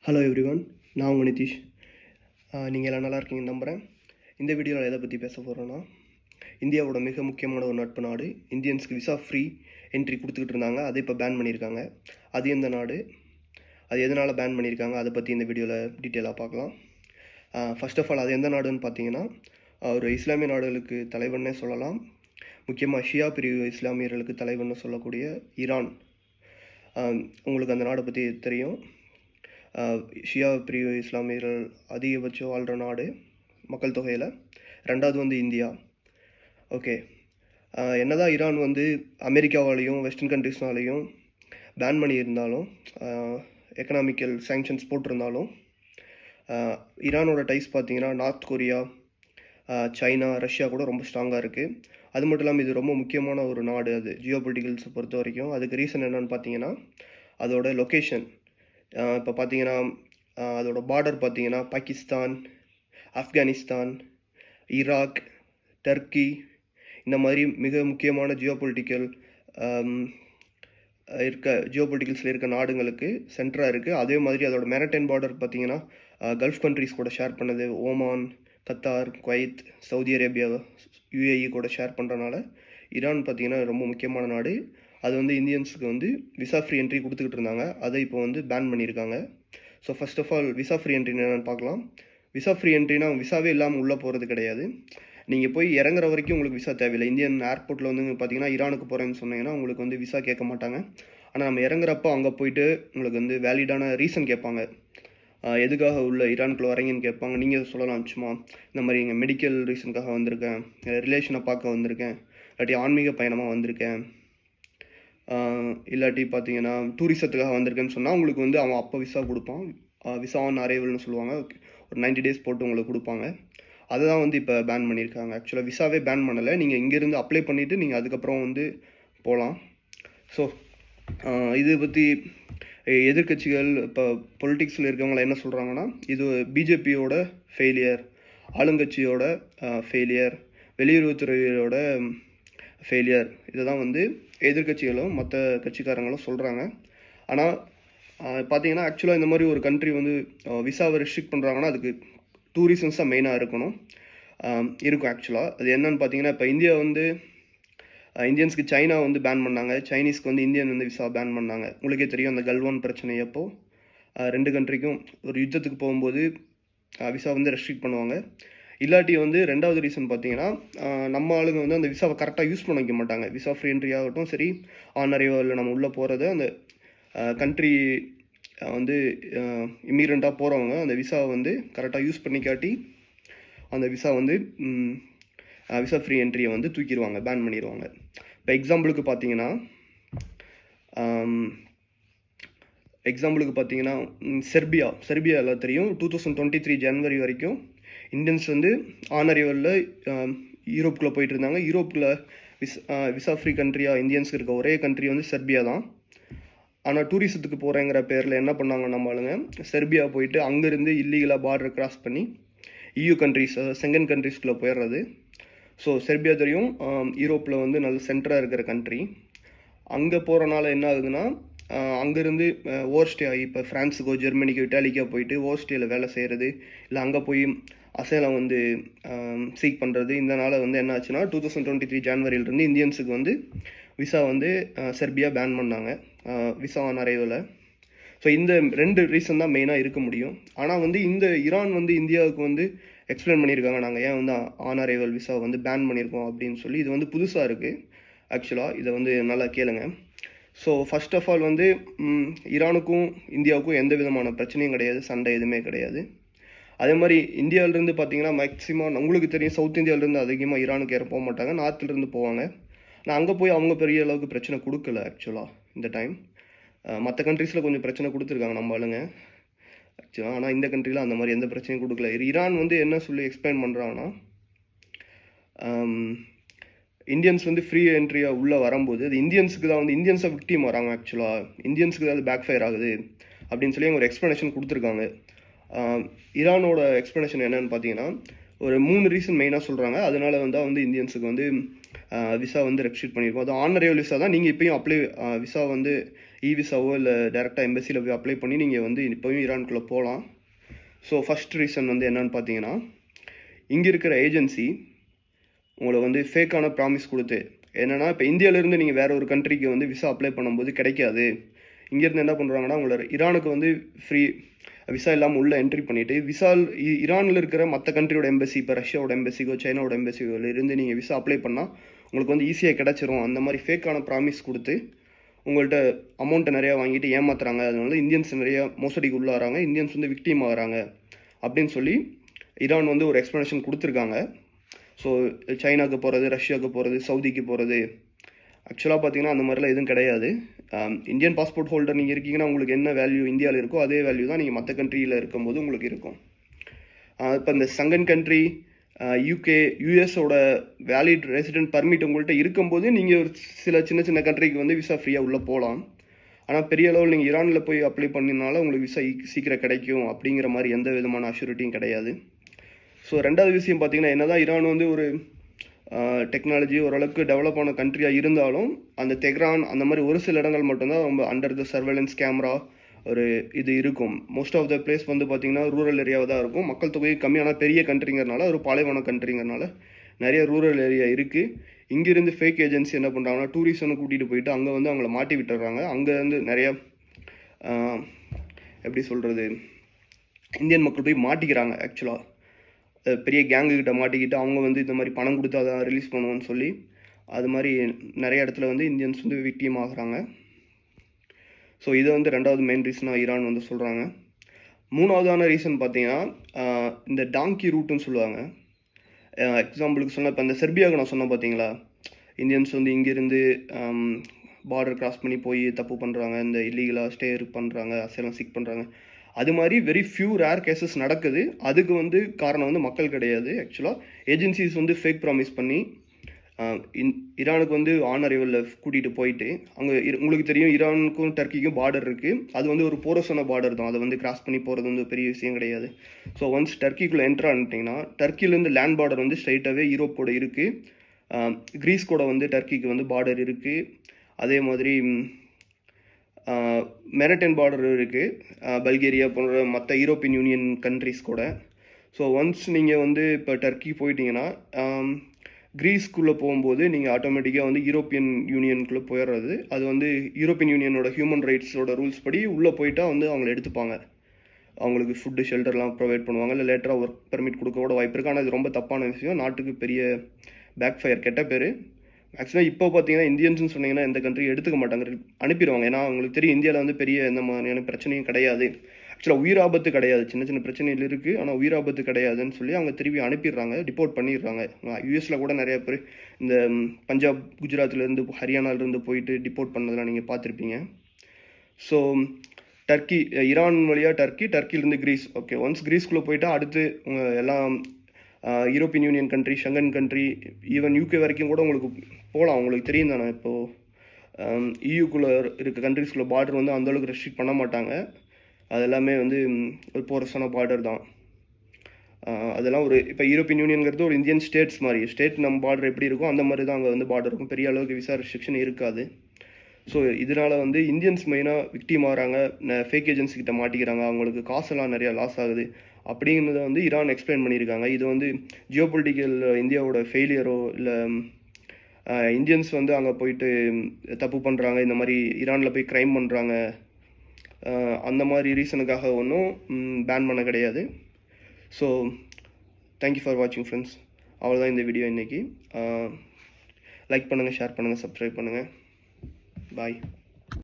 Hello everyone, நான் உங்கள் நிதிஷ். நீங்கள் எல்லாம் நல்லா இருக்கீங்கன்னு நம்புகிறேன். இந்த வீடியோவில் எதை பற்றி பேச போகிறோன்னா, இந்தியாவோட மிக முக்கியமான ஒரு நட்பு நாடு இந்தியன்ஸ்க்கு விசா ஃப்ரீ என்ட்ரி கொடுத்துக்கிட்டு இருந்தாங்க. அதை இப்போ பேன் பண்ணியிருக்காங்க. அது எந்த நாடு, அது எதனால் பேன் பண்ணியிருக்காங்க, அதை பற்றி இந்த வீடியோவில் டீட்டெயிலாக பார்க்கலாம். ஃபர்ஸ்ட் ஆஃப் ஆல் அது எந்த நாடுன்னு பார்த்தீங்கன்னா, ஒரு இஸ்லாமிய நாடுகளுக்கு தலைவன்னே சொல்லலாம். முக்கியமாக ஷியா பிரிவு இஸ்லாமியர்களுக்கு தலைவன்னு சொல்லக்கூடிய ஈரான். உங்களுக்கு அந்த நாடை பற்றி தெரியும். ஷியா பிரிவு இஸ்லாமியர்கள் அதிகபட்சம் வாழ்கிற நாடு மக்கள் தொகையில். ரெண்டாவது வந்து இந்தியா. ஓகே, என்னதான் ஈரான் வந்து அமெரிக்காவாலேயும் வெஸ்டர்ன் கண்ட்ரிஸ்னாலேயும் பேன் பண்ணியிருந்தாலும், எக்கனாமிக்கல் சேங்ஷன்ஸ் போட்டிருந்தாலும், ஈரானோட டைஸ் பார்த்தீங்கன்னா நார்த் கொரியா, சைனா, ரஷ்யா கூட ரொம்ப ஸ்ட்ராங்காக இருக்குது. அது மட்டும் இல்லாமல் இது ரொம்ப முக்கியமான ஒரு நாடு. அது ஜியோ பொலிட்டிக்கல்ஸை பொறுத்த வரைக்கும். அதுக்கு ரீசன் என்னன்னு பார்த்தீங்கன்னா, அதோட லொக்கேஷன். இப்போ பார்த்தீங்கன்னா அதோட பார்டர் பார்த்தீங்கன்னா பாகிஸ்தான், ஆப்கானிஸ்தான், ஈராக், டர்க்கி, இந்த மாதிரி மிக முக்கியமான ஜியோ பொலிட்டிக்கல்ஸில் இருக்க நாடுங்களுக்கு சென்டராக இருக்குது. அதே மாதிரி அதோட மேரிடைம் பார்டர் பார்த்தீங்கன்னா கல்ஃப் கண்ட்ரிஸ் கூட ஷேர் பண்ணது. Oman, Qatar, Kuwait, Saudi Arabia, UAE கூட ஷேர் பண்ணுறனால ஈரான் பார்த்தீங்கன்னா ரொம்ப முக்கியமான நாடு. அது வந்து இந்தியன்ஸுக்கு வந்து விசா ஃப்ரீ என்ட்ரி கொடுத்துக்கிட்டு இருந்தாங்க. அதை இப்போ வந்து பேன் பண்ணியிருக்காங்க. So first of all visa free entry என்னென்னு பார்க்கலாம். விசா ஃப்ரீ என்ட்ரினா விசாவே இல்லாமல் உள்ளே போகிறது கிடையாது. நீங்கள் போய் இறங்குற வரைக்கும் உங்களுக்கு விசா தேவையில்லை. இந்தியன் ஏர்போர்ட்டில் வந்து பார்த்தீங்கன்னா ஈரானுக்கு போகிறேன்னு சொன்னீங்கன்னா உங்களுக்கு வந்து விசா கேட்க மாட்டாங்க. ஆனால் நம்ம இறங்குறப்போ அங்கே போயிட்டு உங்களுக்கு வந்து வேலிடான ரீசன் கேட்பாங்க. எதுக்காக உள்ள ஈரானுக்குள்ளே வரீங்கன்னு கேட்பாங்க. நீங்கள் சொல்லலாம், சும்மா இந்த மாதிரி இங்கே மெடிக்கல் ரீசனுக்காக வந்திருக்கேன், ரிலேஷனை பார்க்க வந்திருக்கேன், இல்லாட்டி ஆன்மீக பயணமாக வந்திருக்கேன், இல்லாட்டி பார்த்தீங்கன்னா டூரிசத்துக்காக வந்திருக்கேன்னு சொன்னால் உங்களுக்கு வந்து அவன் அப்போ விசா கொடுப்பான். விசா ஆன் அரைவல்னு சொல்லுவாங்க. ஒரு 90 days போட்டு உங்களுக்கு கொடுப்பாங்க. அதை தான் வந்து இப்போ பேன் பண்ணியிருக்காங்க. ஆக்சுவலாக விசாவே பேன் பண்ணலை. நீங்கள் இங்கேருந்து அப்ளை பண்ணிவிட்டு நீங்கள் அதுக்கப்புறம் வந்து போகலாம். ஸோ இது பற்றி எதிர்கட்சிகள் இப்போ பொலிட்டிக்ஸில் இருக்கவங்கள என்ன சொல்கிறாங்கன்னா, இது பிஜேபியோட ஃபெயிலியர், ஆளுங்கட்சியோட ஃபெயிலியர், வெளியுறவுத்துறையோட ஃபெயிலியர், இதை தான் வந்து எதிர்கட்சிகளும் மற்ற கட்சிக்காரங்களும் சொல்கிறாங்க. ஆனால் பார்த்தீங்கன்னா ஆக்சுவலாக இந்த மாதிரி ஒரு கண்ட்ரி வந்து விசாவை ரெஸ்ட்ரிக்ட் பண்ணுறாங்கன்னா அதுக்கு 2 reasons தான் மெயினாக இருக்கும். ஆக்சுவலாக அது என்னன்னு பார்த்தீங்கன்னா, இப்போ இந்தியா வந்து இந்தியன்ஸ்க்கு சைனா வந்து பேன் பண்ணாங்க, சைனீஸ்க்கு வந்து இந்தியன் வந்து விசா பேன் பண்ணாங்க. உங்களுக்கே தெரியும் அந்த கல்வான் பிரச்சனை அப்போ 2 கண்ட்ரிக்கும் ஒரு யுத்தத்துக்கு போகும்போது விசா வந்து ரெஸ்ட்ரிக்ட் பண்ணுவாங்க. இல்லாட்டி வந்து ரெண்டாவது ரீசன் பார்த்தீங்கன்னா, நம்ம ஆளுங்க வந்து அந்த விசாவை கரெக்டாக யூஸ் பண்ண வைக்க மாட்டாங்க. விசா ஃப்ரீ என்ட்ரி ஆகட்டும் சரி, ஆன் அரைவலில் நம்ம உள்ளே போகிறது, அந்த கண்ட்ரி வந்து இமிக்ரெண்ட்டாக போகிறவங்க அந்த விசாவை வந்து கரெக்டாக யூஸ் பண்ணிக்காட்டி அந்த விசா வந்து விசா ஃப்ரீ என்ட்ரியை வந்து தூக்கிடுவாங்க, பேன் பண்ணிடுவாங்க. இப்போ எக்ஸாம்பிளுக்கு பார்த்தீங்கன்னா செர்பியா எல்லாம் தெரியும். 2023 ஜனவரி வரைக்கும் இந்தியன்ஸ் வந்து ஆன் அரைவலில் யூரோப்புக்குள்ளே போயிட்டு இருந்தாங்க. யூரோப்பில் விசா ஃப்ரீ கண்ட்ரியாக இந்தியன்ஸுக்கு இருக்க ஒரே கண்ட்ரி வந்து செர்பியா தான். ஆனால் டூரிசத்துக்கு போகிறேங்கிற பேரில் என்ன பண்ணாங்க நம்ம ஆளுங்க, செர்பியா போயிட்டு அங்கேருந்து இல்லீகலாக பார்டர் கிராஸ் பண்ணி EU கண்ட்ரிஸ், செங்கன் கண்ட்ரிஸ்குள்ளே போயிடுறது. ஸோ செர்பியா தெரியும் யூரோப்பில் வந்து நல்ல சென்டராக இருக்கிற கண்ட்ரி. அங்கே போகிறனால என்ன ஆகுதுன்னா, அங்கேருந்து ஓவர்ஸ்டே ஆகி இப்போ ஃப்ரான்ஸுக்கோ ஜெர்மனிக்கோ இட்டாலிக்கோ போயிட்டு ஓவர்ஸ்டேயில் வேலை செய்கிறது, இல்லை அங்கே போய் அசைலம் வந்து சீக் பண்ணுறது. இதனால் வந்து என்ன ஆச்சுன்னா 2023 ஜனவரியிலிருந்து இந்தியன்ஸுக்கு வந்து விசா வந்து செர்பியா பேன் பண்ணாங்க, விசா ஆன் அரைவலில். ஸோ இந்த 2 ரீசன் தான் மெயினாக இருக்க முடியும். ஆனால் வந்து இந்த ஈரான் வந்து இந்தியாவுக்கு வந்து எக்ஸ்பிளைன் பண்ணியிருக்காங்க, நாங்கள் ஏன் வந்து ஆன் அரைவல் விசா வந்து பேன் பண்ணியிருக்கோம் அப்படின்னு சொல்லி. இது வந்து புதுசாக இருக்குது ஆக்சுவலாக, இதை வந்து நல்லா கேளுங்க. ஸோ ஃபர்ஸ்ட் ஆஃப் ஆல் வந்து ஈரானுக்கும் இந்தியாவுக்கும் எந்த விதமான பிரச்சனையும் கிடையாது, சண்டை எதுவுமே கிடையாது. அதே மாதிரி இந்தியாவிலேருந்து பார்த்தீங்கன்னா மேக்ஸிமம் உங்களுக்கு தெரியும், சவுத் இந்தியாவிலேருந்து அதிகமாக ஈரானுக்கு யாரும் போக மாட்டாங்க, நார்த்துலேருந்து போவாங்க. நான் அங்கே போய் அவங்க பெரிய அளவுக்கு பிரச்சனை கொடுக்கல ஆக்சுவலாக இந்த டைம். மற்ற கண்ட்ரீஸில் கொஞ்சம் பிரச்சனை கொடுத்துருக்காங்க நம்ம ஆளுங்க ஆக்சுவலாக. ஆனால் இந்த கண்ட்ரியில் அந்த மாதிரி எந்த பிரச்சனையும் கொடுக்கல. ஈரான் வந்து என்ன சொல்லி எக்ஸ்பிளைன் பண்ணுறாங்கன்னா, இந்தியன்ஸ் வந்து ஃப்ரீ என்ட்ரியாக உள்ளே வரும்போது அது இந்தியன்ஸுக்கு தான் வந்து இந்தியன்ஸை விக்டிம் வராங்க. ஆக்சுவலாக இந்தியன்ஸுக்கு தான் அது பேக் ஃபயர் ஆகுது அப்படின்னு சொல்லி ஒரு எக்ஸ்ப்ளனேஷன் கொடுத்துருக்காங்க. ஈரானோட எக்ஸ்ப்ளனேஷன் என்னன்னு பார்த்தீங்கன்னா, ஒரு 3 ரீசன் மெயினாக சொல்கிறாங்க. அதனால வந்து இந்தியன்ஸுக்கு வந்து விசா வந்து ரெஸ்ட்ரிக்ட் பண்ணியிருக்கோம். அது ஆன் அரைவல் விசா தான். நீங்கள் இப்போயும் விசா வந்து விசாவோ இல்லை டேரெக்டாக எம்பசியில் போய் அப்ளை பண்ணி நீங்கள் வந்து இப்போயும் ஈரானுக்குள்ளே போகலாம். ஸோ ஃபஸ்ட் ரீசன் வந்து என்னன்னு பார்த்தீங்கன்னா, இங்கே இருக்கிற ஏஜென்சி உங்களை வந்து ஃபேக்கான ப்ராமிஸ் கொடுத்து, என்னென்னா இப்போ இந்தியாவிலேருந்து நீங்கள் வேறு ஒரு கண்ட்ரிக்கு வந்து விசா அப்ளை பண்ணும்போது கிடைக்காது. இங்கேருந்து என்ன பண்ணுறாங்கன்னா, உங்களை ஈரானுக்கு வந்து ஃப்ரீ விசா இல்லாமல் உள்ளே என்ட்ரி பண்ணிவிட்டு ஈரானில் இருக்கிற மற்ற கண்ட்ரியோட எம்பசி, இப்போ ரஷ்யாவோட எம்பசிக்கோ சைனாவோட எம்பசிக்கோ இருந்து நீங்கள் விசா அப்ளை பண்ணால் உங்களுக்கு வந்து ஈஸியாக கிடச்சிரும். அந்த மாதிரி ஃபேக்கான ப்ராமிஸ் கொடுத்து உங்கள்கிட்ட அமௌண்ட்டை நிறையா வாங்கிட்டு ஏமாத்துறாங்க. அதனால இந்தியன்ஸ் நிறைய மோசடிக்கு உள்ளாராங்க, இந்தியன்ஸ் வந்து விக்டிம் ஆகிறாங்க அப்படின்னு சொல்லி ஈரான் வந்து ஒரு எக்ஸ்ப்ளனேஷன் கொடுத்துருக்காங்க. ஸோ சைனாவுக்கு போகிறது, ரஷ்யாவுக்கு போகிறது, சவுதிக்கு போகிறது, ஆக்சுவலாக பார்த்தீங்கன்னா அந்த மாதிரிலாம் எதுவும் கிடையாது. இந்தியன் பாஸ்போர்ட் ஹோல்டர் நீங்கள் இருக்கீங்கன்னா உங்களுக்கு என்ன வேல்யூ இந்தியாவில் இருக்கோ அதே வேல்யூ தான் நீங்கள் மற்ற கண்ட்ரியில் இருக்கும்போது உங்களுக்கு இருக்கும். இப்போ இந்த சங்கன் கண்ட்ரி, யூகே, யூஎஸோட வேலிட் ரெசிடென்ட் பர்மிட் உங்கள்கிட்ட இருக்கும்போது நீங்கள் ஒரு சில சின்ன சின்ன கண்ட்ரிக்கு வந்து விசா ஃப்ரீயாக உள்ளே போகலாம். ஆனால் பெரிய அளவில் நீங்கள் ஈரானில் போய் அப்ளை பண்ணினால உங்களுக்கு விசா சீக்கிரம் கிடைக்கும் அப்படிங்கிற மாதிரி எந்த விதமான அஷ்யூரிட்டியும் கிடையாது. ஸோ ரெண்டாவது விஷயம் பார்த்தீங்கன்னா, என்ன தான் ஈரான் வந்து ஒரு டெக்னாலஜி ஓரளவுக்கு டெவலப் ஆன கண்ட்ரியாக இருந்தாலும் அந்த தெஹ்ரான் அந்த மாதிரி ஒரு சில இடங்கள் மட்டும்தான் ரொம்ப அண்டர் த சர்வேலன்ஸ் கேமரா ஒரு இது இருக்கும். மோஸ்ட் ஆஃப் த பிளேஸ் வந்து பார்த்திங்கன்னா ரூரல் ஏரியாவாக தான் இருக்கும். மக்கள் தொகை கம்மியான பெரிய கண்ட்ரிங்கிறனால, ஒரு பாலைவன கண்ட்ரிங்கிறனால நிறைய ரூரல் ஏரியா இருக்குது. இங்கேருந்து ஃபேக் ஏஜென்சி என்ன பண்ணுறாங்கன்னா, டூரிஸ்ட்னு கூட்டிகிட்டு போயிட்டு அங்கே வந்து அவங்கள மாட்டி விட்டுறாங்க. அங்கே வந்து நிறைய எப்படி சொல்கிறது, இந்தியன் மக்கள் போய் மாட்டிக்கிறாங்க. ஆக்சுவலாக பெரிய கேங்குக்கிட்ட மாட்டிக்கிட்டு அவங்க வந்து இந்த மாதிரி பணம் கொடுத்து அதை ரிலீஸ் பண்ணுவோன்னு சொல்லி அது மாதிரி நிறைய இடத்துல வந்து இந்தியன்ஸ் வந்து விக்டிம் ஆகுறாங்க. ஸோ இதை வந்து ரெண்டாவது மெயின் ரீசனாக ஈரான் வந்து சொல்கிறாங்க. மூணாவதான ரீசன் பார்த்தீங்கன்னா, இந்த டாங்கி ரூட்டுன்னு சொல்லுவாங்க. எக்ஸாம்பிளுக்கு சொன்னால் இப்போ இந்த செர்பியாவுக்கு நான் சொன்னேன் பார்த்தீங்களா, இந்தியன்ஸ் வந்து இங்கேருந்து பார்டர் கிராஸ் பண்ணி போய் தப்பு பண்ணுறாங்க, இந்த இல்லீகலாக ஸ்டே பண்ணுறாங்க, அசைலம் சீக் பண்ணுறாங்க. அது மாதிரி வெரி ஃபியூ ரேர் கேசஸ் நடக்குது. அதுக்கு வந்து காரணம் வந்து மக்கள் கிடையாது. ஆக்சுவலாக ஏஜென்சிஸ் வந்து ஃபேக் ப்ராமிஸ் பண்ணி ஈரானுக்கு வந்து ஆன் அரைவலில் கூட்டிகிட்டு போயிட்டு அங்கே உங்களுக்கு தெரியும் ஈரானுக்கும் டர்க்கிக்கும் பார்டர் இருக்குது. அது வந்து ஒரு போரஸான பார்டர் தான். அதை வந்து கிராஸ் பண்ணி போகிறது வந்து பெரிய விஷயம் கிடையாது. ஸோ ஒன்ஸ் டர்க்கிக்குள்ளே என்ட்ரு ஆனிட்டிங்கன்னா டர்க்கிலேருந்து லேண்ட் பார்டர் வந்து ஸ்ட்ரைட்டாகவே யூரோப்போட இருக்குது. கிரீஸ் கூட வந்து டர்க்கிக்கு வந்து பார்டர் இருக்குது. அதே மாதிரி மெரிடைன் பார்டர் இருக்குது பல்கேரியா போன்ற மற்ற யூரோப்பியன் யூனியன் கண்ட்ரிஸ் கூட. ஸோ ஒன்ஸ் நீங்கள் வந்து இப்போ டர்க்கி போயிட்டீங்கன்னா கிரீஸ்க்குள்ளே போகும்போது நீங்கள் ஆட்டோமேட்டிக்காக வந்து யூரோப்பியன் யூனியனுக்குள்ளே போயிடுறது. அது வந்து யூரோப்பியன் யூனியனோட ஹியூமன் ரைட்ஸோட ரூல்ஸ் படி உள்ளே போயிட்டால் வந்து அவங்கள எடுத்துப்பாங்க. அவங்களுக்கு ஃபுட்டு ஷெல்டர்லாம் ப்ரொவைட் பண்ணுவாங்க, இல்லை லேட்டராக ஒர்க் பெர்மிட் கொடுக்க கூட வாய்ப்பு இருக்குது. ஆனால் இது ரொம்ப தப்பான விஷயம், நாட்டுக்கு பெரிய பேக் ஃபயர், கெட்ட பேர். ஆக்சுவலாக இப்போ பார்த்தீங்கன்னா இந்தியன்ஸ்னு சொன்னீங்கன்னா எந்த கண்ட்ரி எடுத்துக்க மாட்டாங்க, அனுப்பிடுவாங்க. ஏன்னா அவங்களுக்கு தெரியும் இந்தியாவில் வந்து பெரிய எந்த மாதிரியான பிரச்சனையும் கிடையாது. ஆக்சுவலாக உயிர் ஆபத்து கிடையாது, சின்ன சின்ன பிரச்சனைகள் இருக்குது, ஆனால் உயிர் ஆபத்து கிடையாதுன்னு சொல்லி அவங்க திருப்பி அனுப்பிடுறாங்க, டிப்போர்ட் பண்ணிடுறாங்க. யூஎஸில் கூட நிறைய பேர் இந்த பஞ்சாப், குஜராத்லேருந்து, ஹரியானாலேருந்து போயிட்டு டிப்போர்ட் பண்ணதெல்லாம் நீங்கள் பார்த்துருப்பீங்க. ஸோ டர்க்கி, ஈரான் வழியாக டர்க்கிலேருந்து கிரீஸ். ஓகே, ஒன்ஸ் கிரீஸ்குள்ளே போயிட்டால் அடுத்து எல்லாம் European union country, Schengen country, even UK வரைக்கும் கூட உங்களுக்கு போகலாம். உங்களுக்கு தெரியும் தானே, இப்போது இயூக்குள்ளே இருக்க கண்ட்ரிஸ்குள்ளே பார்டர் வந்து அந்தளவுக்கு ரெஸ்ட்ரிக்ட் பண்ண மாட்டாங்க. அது எல்லாமே வந்து ஒரு போரஸான பார்டர் தான். அதெல்லாம் ஒரு இப்போ யூரோப்பியன் யூனியன்கிறது ஒரு இந்தியன் ஸ்டேட்ஸ் மாதிரி, ஸ்டேட் நம்ம பார்டர் எப்படி இருக்கும் அந்த மாதிரி தான் அங்கே வந்து பார்டர் இருக்கும். பெரிய அளவுக்கு விசா ரெஸ்ட்ரிக்ஷன் இருக்காது. ஸோ இதனால் வந்து இந்தியன்ஸ் மெயினாக விக்டிம் ஆகிறாங்க, ஃபேக் ஏஜென்சி கிட்ட மாட்டிக்கிறாங்க, அவங்களுக்கு காசெல்லாம் நிறையா லாஸ் ஆகுது அப்படிங்கிறத வந்து ஈரான் எக்ஸ்பிளைன் பண்ணியிருக்காங்க. இது வந்து ஜியோ பொலிட்டிக்கல் இந்தியாவோட ஃபெயிலியரோ இல்லை இந்தியன்ஸ் வந்து அங்கே போயிட்டு தப்பு பண்ணுறாங்க, இந்த மாதிரி ஈரானில் போய் க்ரைம் பண்ணுறாங்க, அந்த மாதிரி ரீசனுக்காக ஒன்றும் பேன் பண்ண கிடையாது. ஸோ தேங்க்யூ ஃபார் வாட்சிங் ஃப்ரெண்ட்ஸ். அவ்வளோதான் இந்த வீடியோ இன்றைக்கி. லைக் பண்ணுங்கள், ஷேர் பண்ணுங்கள், சப்ஸ்கிரைப் பண்ணுங்கள். பாய்.